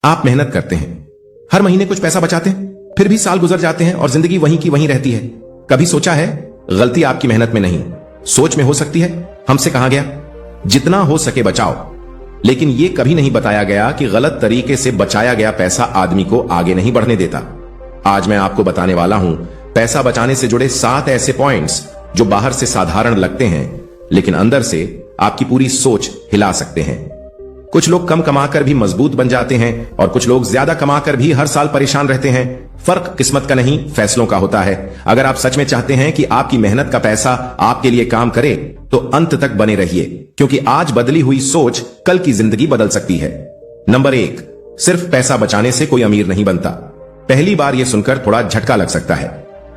आप मेहनत करते हैं, हर महीने कुछ पैसा बचाते हैं, फिर भी साल गुजर जाते हैं और जिंदगी वहीं की वहीं रहती है। कभी सोचा है गलती आपकी मेहनत में नहीं, सोच में हो सकती है? हमसे कहा गया जितना हो सके बचाओ, लेकिन यह कभी नहीं बताया गया कि गलत तरीके से बचाया गया पैसा आदमी को आगे नहीं बढ़ने देता। आज मैं आपको बताने वाला हूं पैसा बचाने से जुड़े 7 ऐसे पॉइंट्स जो बाहर से साधारण लगते हैं लेकिन अंदर से आपकी पूरी सोच हिला सकते हैं। कुछ लोग कम कमाकर भी मजबूत बन जाते हैं और कुछ लोग ज्यादा कमाकर भी हर साल परेशान रहते हैं। फर्क किस्मत का नहीं, फैसलों का होता है। अगर आप सच में चाहते हैं कि आपकी मेहनत का पैसा आपके लिए काम करे तो अंत तक बने रहिए, क्योंकि आज बदली हुई सोच कल की जिंदगी बदल सकती है। नंबर 1, सिर्फ पैसा बचाने से कोई अमीर नहीं बनता। पहली बार यह सुनकर थोड़ा झटका लग सकता है।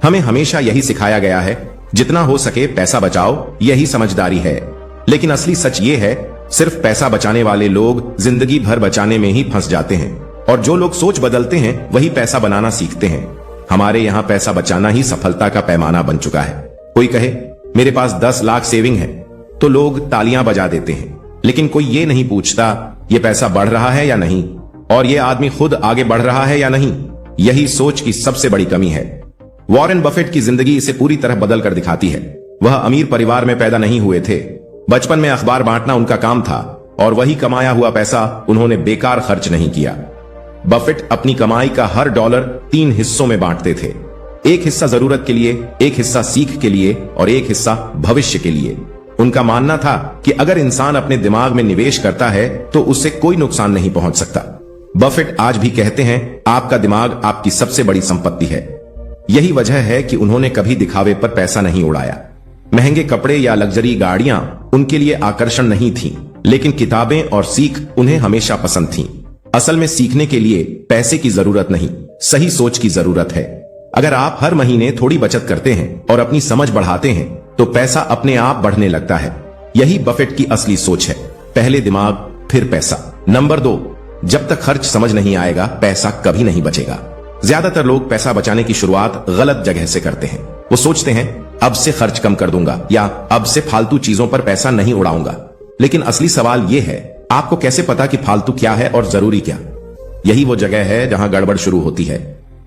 हमें हमेशा यही सिखाया गया है, जितना हो सके पैसा बचाओ, यही समझदारी है। लेकिन असली सच ये है, सिर्फ पैसा बचाने वाले लोग जिंदगी भर बचाने में ही फंस जाते हैं, और जो लोग सोच बदलते हैं वही पैसा बनाना सीखते हैं। हमारे यहाँ पैसा बचाना ही सफलता का पैमाना बन चुका है। कोई कहे मेरे पास 10 लाख सेविंग है तो लोग तालियां बजा देते हैं, लेकिन कोई ये नहीं पूछता ये पैसा बढ़ रहा है या नहीं, और ये आदमी खुद आगे बढ़ रहा है या नहीं। यही सोच की सबसे बड़ी कमी है। वॉरेन बफेट की जिंदगी इसे पूरी तरह बदल कर दिखाती है। वह अमीर परिवार में पैदा नहीं हुए थे। बचपन में अखबार बांटना उनका काम था और वही कमाया हुआ पैसा उन्होंने बेकार खर्च नहीं किया। बफेट अपनी कमाई का हर डॉलर 3 हिस्सों में बांटते थे। एक हिस्सा जरूरत के लिए, एक हिस्सा सीख के लिए और एक हिस्सा भविष्य के लिए। उनका मानना था कि अगर इंसान अपने दिमाग में निवेश करता है तो उससे कोई नुकसान नहीं पहुंच सकता। बफेट आज भी कहते हैं आपका दिमाग आपकी सबसे बड़ी संपत्ति है। यही वजह है कि उन्होंने कभी दिखावे पर पैसा नहीं उड़ाया। महंगे कपड़े या लग्जरी गाड़ियां उनके लिए आकर्षण नहीं थीं, लेकिन किताबें और सीख उन्हें हमेशा पसंद थीं। असल में सीखने के लिए पैसे की जरूरत नहीं, सही सोच की जरूरत है। अगर आप हर महीने थोड़ी बचत करते हैं और अपनी समझ बढ़ाते हैं तो पैसा अपने आप बढ़ने लगता है। यही बफेट की असली सोच है, पहले दिमाग फिर पैसा। नंबर 2, जब तक खर्च समझ नहीं आएगा पैसा कभी नहीं बचेगा। ज्यादातर लोग पैसा बचाने की शुरुआत गलत जगह से करते हैं। वो सोचते हैं अब से खर्च कम कर दूंगा या अब से फालतू चीजों पर पैसा नहीं उड़ाऊंगा। लेकिन असली सवाल यह है, आपको कैसे पता कि फालतू क्या है और जरूरी क्या? यही वो जगह है जहां गड़बड़ शुरू होती है।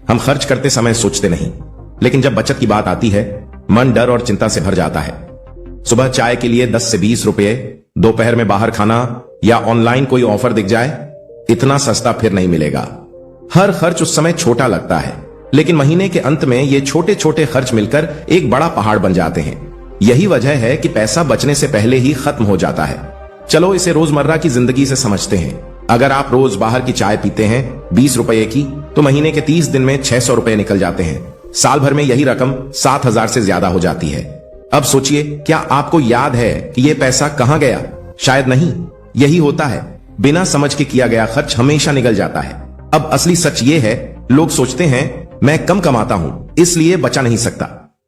हम खर्च करते समय सोचते नहीं, लेकिन जब बचत की बात आती है मन डर और चिंता से भर जाता है। सुबह चाय के लिए 10 से 20 रुपए, दोपहर में बाहर खाना या ऑनलाइन कोई ऑफर दिख जाए, इतना सस्ता फिर नहीं मिलेगा। हर खर्च उस समय छोटा लगता है, लेकिन महीने के अंत में ये छोटे छोटे खर्च मिलकर एक बड़ा पहाड़ बन जाते हैं। यही वजह है कि पैसा बचने से पहले ही खत्म हो जाता है। चलो इसे रोजमर्रा की जिंदगी से समझते हैं। अगर आप रोज बाहर की चाय पीते हैं 20 रुपए की, तो महीने के 30 दिन में 600 रुपए निकल जाते हैं। साल भर में यही रकम 7,000 से ज्यादा हो जाती है। अब सोचिए, क्या आपको याद है कि यह पैसा कहां गया? शायद नहीं। यही होता है, बिना समझ के किया गया खर्च हमेशा निकल जाता है। अब असली सच ये है, लोग सोचते हैं मैं कम कमाता हूं इसलिए बचा नहीं सकता,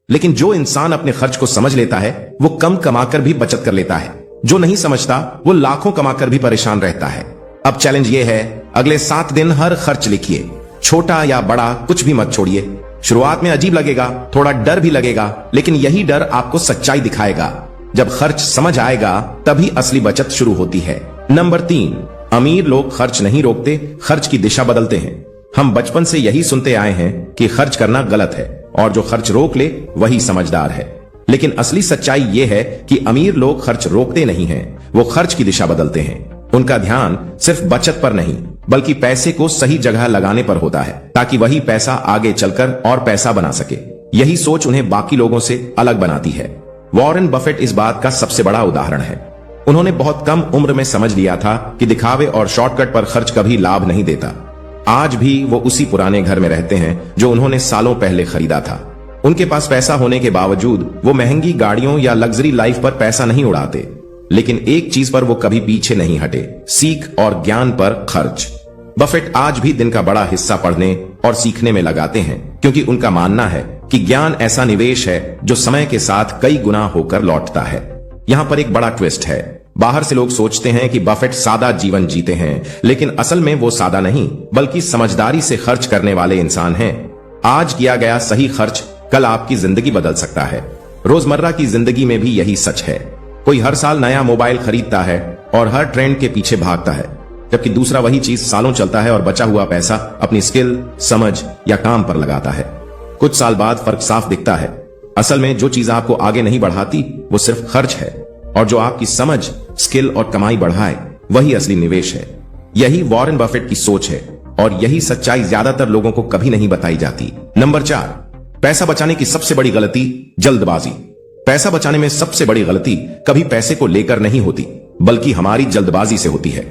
लेकिन जो इंसान अपने खर्च को समझ लेता है वो कम कमाकर भी बचत कर लेता है। जो नहीं समझता वो लाखों कमाकर भी परेशान रहता है। अब चैलेंज ये है, अगले 7 दिन हर खर्च लिखिए, छोटा या बड़ा कुछ भी मत छोड़िए। शुरुआत में अजीब लगेगा, थोड़ा डर भी लगेगा, लेकिन यही डर आपको सच्चाई दिखाएगा। जब खर्च समझ आएगा तभी असली बचत शुरू होती है। नंबर 3, अमीर लोग खर्च नहीं रोकते, खर्च की दिशा बदलते हैं। हम बचपन से यही सुनते आए हैं कि खर्च करना गलत है और जो खर्च रोक ले वही समझदार है। लेकिन असली सच्चाई यह है कि अमीर लोग खर्च रोकते नहीं हैं, वो खर्च की दिशा बदलते हैं। उनका ध्यान सिर्फ बचत पर नहीं बल्कि पैसे को सही जगह लगाने पर होता है, ताकि वही पैसा आगे चलकर और पैसा बना सके। यही सोच उन्हें बाकी लोगों से अलग बनाती है। वॉरेन बफेट इस बात का सबसे बड़ा उदाहरण है। उन्होंने बहुत कम उम्र में समझ लिया था कि दिखावे और शॉर्टकट पर खर्च कभी लाभ नहीं देता। आज भी वो उसी पुराने घर में रहते हैं जो उन्होंने सालों पहले खरीदा था। उनके पास पैसा होने के बावजूद वो महंगी गाड़ियों या लग्जरी लाइफ पर पैसा नहीं उड़ाते, लेकिन एक चीज पर वो कभी पीछे नहीं हटे, सीख और ज्ञान पर खर्च। बफेट आज भी दिन का बड़ा हिस्सा पढ़ने और सीखने में लगाते हैं, क्योंकि उनका मानना है कि ज्ञान ऐसा निवेश है जो समय के साथ कई गुना होकर लौटता है। यहाँ पर एक बड़ा ट्विस्ट है। बाहर से लोग सोचते हैं कि बफेट सादा जीवन जीते हैं, लेकिन असल में वो सादा नहीं बल्कि समझदारी से खर्च करने वाले इंसान हैं। आज किया गया सही खर्च कल आपकी जिंदगी बदल सकता है। रोजमर्रा की जिंदगी में भी यही सच है। कोई हर साल नया मोबाइल खरीदता है और हर ट्रेंड के पीछे भागता है। जबकि दूसरा वही चीज सालों चलता है और बचा हुआ पैसा अपनी स्किल, समझ या काम पर लगाता है। कुछ साल बाद फर्क साफ दिखता है। असल में जो चीज आपको आगे नहीं बढ़ाती वो सिर्फ खर्च है, और जो आपकी समझ, स्किल और कमाई बढ़ाए वही असली निवेश है। यही वॉरेन बफेट की सोच है, और यही सच्चाई ज्यादातर लोगों को कभी नहीं बताई जाती। नंबर 4, पैसा बचाने की सबसे बड़ी गलती, जल्दबाजी। पैसा बचाने में सबसे बड़ी गलती कभी पैसे को लेकर नहीं होती, बल्कि हमारी जल्दबाजी से होती है।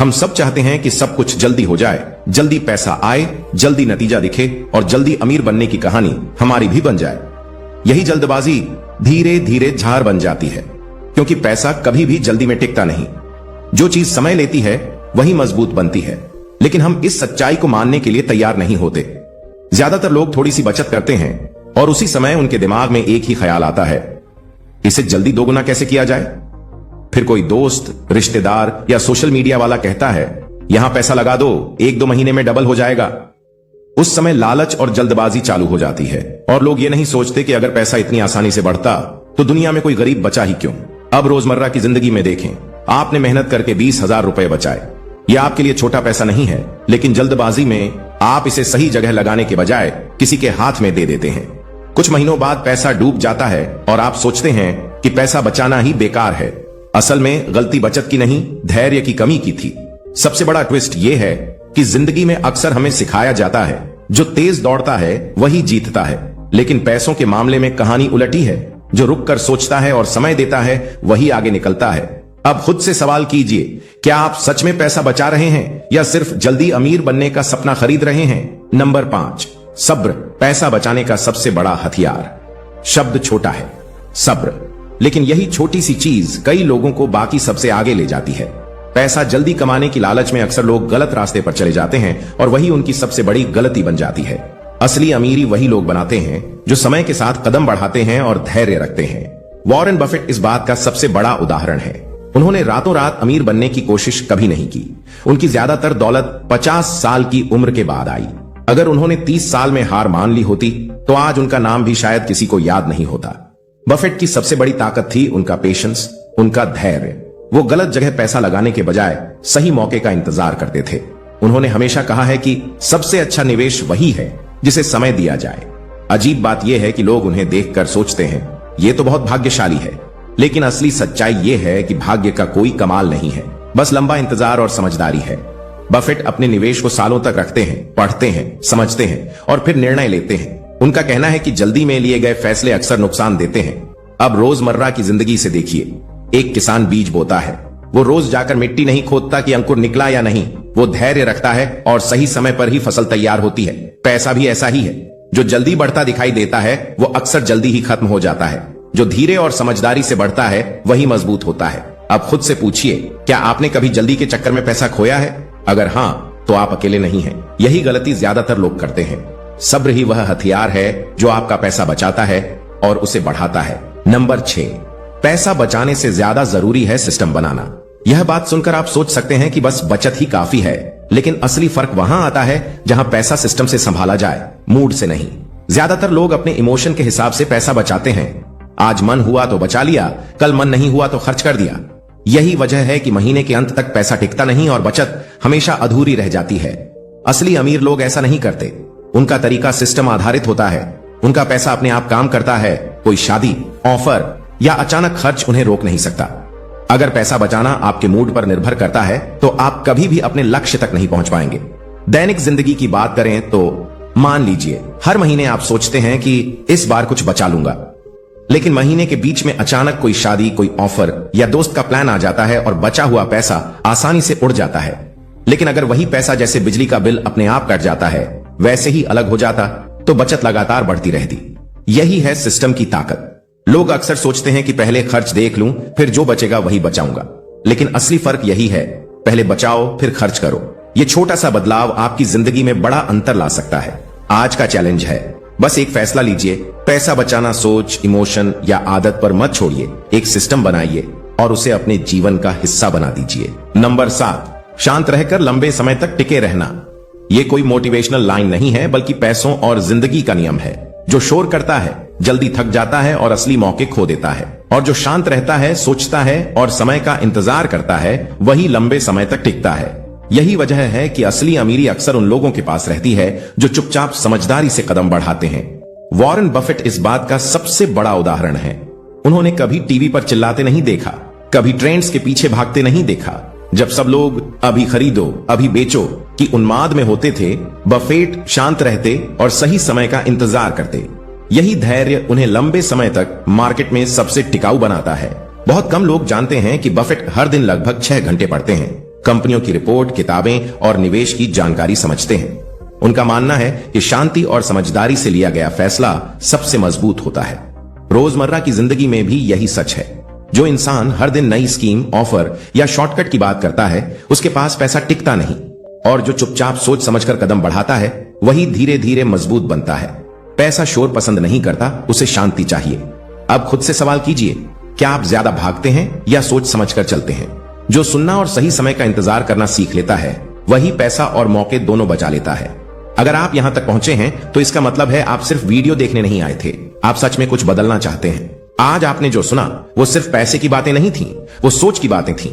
हम सब चाहते हैं कि सब कुछ जल्दी हो जाए, जल्दी पैसा आए, जल्दी नतीजा दिखे और जल्दी अमीर बनने की कहानी हमारी भी बन जाए। यही जल्दबाजी धीरे धीरे झाड़ बन जाती है, क्योंकि पैसा कभी भी जल्दी में टिकता नहीं। जो चीज समय लेती है वही मजबूत बनती है, लेकिन हम इस सच्चाई को मानने के लिए तैयार नहीं होते। ज्यादातर लोग थोड़ी सी बचत करते हैं और उसी समय उनके दिमाग में एक ही ख्याल आता है, इसे जल्दी दोगुना कैसे किया जाए। फिर कोई दोस्त, रिश्तेदार या सोशल मीडिया वाला कहता है, यहां पैसा लगा दो, 1-2 महीने में डबल हो जाएगा। उस समय लालच और जल्दबाजी चालू हो जाती है, और लोग ये नहीं सोचते कि अगर पैसा इतनी आसानी से बढ़ता तो दुनिया में कोई गरीब बचा ही क्यों। अब रोजमर्रा की जिंदगी में देखें, आपने मेहनत करके 20,000 रुपए बचाए। यह आपके लिए छोटा पैसा नहीं है, लेकिन जल्दबाजी में आप इसे सही जगह लगाने के बजाय किसी के हाथ में दे देते हैं। कुछ महीनों बाद पैसा डूब जाता है और आप सोचते हैं कि पैसा बचाना ही बेकार है। असल में गलती बचत की नहीं, धैर्य की कमी की थी। सबसे बड़ा ट्विस्ट यह है कि जिंदगी में अक्सर हमें सिखाया जाता है, जो तेज दौड़ता है वही जीतता है, लेकिन पैसों के मामले में कहानी उलटी है। जो रुक कर सोचता है और समय देता है वही आगे निकलता है। अब खुद से सवाल कीजिए, क्या आप सच में पैसा बचा रहे हैं या सिर्फ जल्दी अमीर बनने का सपना खरीद रहे हैं। नंबर 5, सब्र, पैसा बचाने का सबसे बड़ा हथियार। शब्द छोटा है, सब्र, लेकिन यही छोटी सी चीज कई लोगों को बाकी सबसे आगे ले जाती है। पैसा जल्दी कमाने की लालच में अक्सर लोग गलत रास्ते पर चले जाते हैं और वही उनकी सबसे बड़ी गलती बन जाती है। असली अमीरी वही लोग बनाते हैं जो समय के साथ कदम बढ़ाते हैं और धैर्य रखते हैं। वॉरेन बफेट इस बात का सबसे बड़ा उदाहरण है। उन्होंने रातों रात अमीर बनने की कोशिश कभी नहीं की। उनकी ज्यादातर दौलत 50 साल की उम्र के बाद आई। अगर उन्होंने 30 साल में हार मान ली होती तो आज उनका नाम भी शायद किसी को याद नहीं होता। बफेट की सबसे बड़ी ताकत थी उनका पेशेंस, उनका धैर्य। वो गलत जगह पैसा लगाने के बजाय सही मौके का इंतजार करते थे। उन्होंने हमेशा कहा है कि सबसे अच्छा निवेश वही है जिसे समय दिया जाए। अजीब बात यह है कि लोग उन्हें देखकर सोचते हैं, ये तो बहुत भाग्यशाली है, लेकिन असली सच्चाई यह है कि भाग्य का कोई कमाल नहीं है, बस लंबा इंतजार और समझदारी है। बफेट अपने निवेश को सालों तक रखते हैं, पढ़ते हैं, समझते हैं और फिर निर्णय लेते हैं। उनका कहना है कि जल्दी में लिए गए फैसले अक्सर नुकसान देते हैं। अब रोजमर्रा की जिंदगी से देखिए, एक किसान बीज बोता है, वो रोज जाकर मिट्टी नहीं खोदता कि अंकुर निकला या नहीं, वो धैर्य रखता है और सही समय पर ही फसल तैयार होती है। पैसा भी ऐसा ही है, जो जल्दी बढ़ता दिखाई देता है वो अक्सर जल्दी ही खत्म हो जाता है। जो धीरे और समझदारी से बढ़ता है वही मजबूत होता है। अब खुद से पूछिए, क्या आपने कभी जल्दी के चक्कर में पैसा खोया है? अगर हाँ, तो आप अकेले नहीं हैं। यही गलती ज्यादातर लोग करते हैं। सब्र ही वह हथियार है जो आपका पैसा बचाता है और उसे बढ़ाता है। नंबर 6, पैसा बचाने से ज्यादा जरूरी है सिस्टम बनाना। यह बात सुनकर आप सोच सकते हैं कि बस बचत ही काफी है, लेकिन असली फर्क वहां आता है जहां पैसा सिस्टम से संभाला जाए, मूड से नहीं। ज्यादातर लोग अपने इमोशन के हिसाब से पैसा बचाते हैं। आज मन हुआ तो बचा लिया, कल मन नहीं हुआ तो खर्च कर दिया। यही वजह है कि महीने के अंत तक पैसा टिकता नहीं और बचत हमेशा अधूरी रह जाती है। असली अमीर लोग ऐसा नहीं करते। उनका तरीका सिस्टम आधारित होता है। उनका पैसा अपने आप काम करता है। कोई शादी, ऑफर या अचानक खर्च उन्हें रोक नहीं सकता। अगर पैसा बचाना आपके मूड पर निर्भर करता है तो आप कभी भी अपने लक्ष्य तक नहीं पहुंच पाएंगे। दैनिक जिंदगी की बात करें तो मान लीजिए हर महीने आप सोचते हैं कि इस बार कुछ बचा लूंगा, लेकिन महीने के बीच में अचानक कोई शादी, कोई ऑफर या दोस्त का प्लान आ जाता है और बचा हुआ पैसा आसानी से उड़ जाता है। लेकिन अगर वही पैसा जैसे बिजली का बिल अपने आप कट जाता है वैसे ही अलग हो जाता तो बचत लगातार बढ़ती रहती। यही है सिस्टम की ताकत। लोग अक्सर सोचते हैं कि पहले खर्च देख लूं, फिर जो बचेगा वही बचाऊंगा, लेकिन असली फर्क यही है, पहले बचाओ फिर खर्च करो। ये छोटा सा बदलाव आपकी जिंदगी में बड़ा अंतर ला सकता है। आज का चैलेंज है, बस एक फैसला लीजिए, पैसा बचाना सोच, इमोशन या आदत पर मत छोड़िए। एक सिस्टम बनाइए और उसे अपने जीवन का हिस्सा बना दीजिए। नंबर 7, शांत रहकर लंबे समय तक टिके रहना। ये कोई मोटिवेशनल लाइन नहीं है, बल्कि पैसों और जिंदगी का नियम है। जो शोर करता है जल्दी थक जाता है और असली मौके खो देता है, और जो शांत रहता है, सोचता है और समय का इंतजार करता है, वही लंबे समय तक टिकता है। यही वजह है कि असली अमीरी अक्सर उन लोगों के पास रहती है जो चुपचाप समझदारी से कदम बढ़ाते हैं। वॉरेन बफेट इस बात का सबसे बड़ा उदाहरण है। उन्होंने कभी टीवी पर चिल्लाते नहीं देखा, कभी ट्रेंड्स के पीछे भागते नहीं देखा। जब सब लोग अभी खरीदो अभी बेचो की उन्माद में होते थे, बफेट शांत रहते और सही समय का इंतजार करते। यही धैर्य उन्हें लंबे समय तक मार्केट में सबसे टिकाऊ बनाता है। बहुत कम लोग जानते हैं कि बफेट हर दिन लगभग 6 घंटे पढ़ते हैं, कंपनियों की रिपोर्ट, किताबें और निवेश की जानकारी समझते हैं। उनका मानना है कि शांति और समझदारी से लिया गया फैसला सबसे मजबूत होता है। रोजमर्रा की जिंदगी में भी यही सच है। जो इंसान हर दिन नई स्कीम, ऑफर या शॉर्टकट की बात करता है, उसके पास पैसा टिकता नहीं, और जो चुपचाप सोच समझकर कदम बढ़ाता है, वही धीरे धीरे मजबूत बनता है। पैसा शोर पसंद नहीं करता, उसे शांति चाहिए। अब खुद से सवाल कीजिए, क्या आप ज्यादा भागते हैं या सोच समझकर चलते हैं? जो सुनना और सही समय का इंतजार करना सीख लेता है, वही पैसा और मौके दोनों बचा लेता है। अगर आप यहां तक पहुंचे हैं तो इसका मतलब है आप सिर्फ वीडियो देखने नहीं आए थे, आप सच में कुछ बदलना चाहते हैं। आज आपने जो सुना वो सिर्फ पैसे की बातें नहीं थी, वो सोच की बातें थी।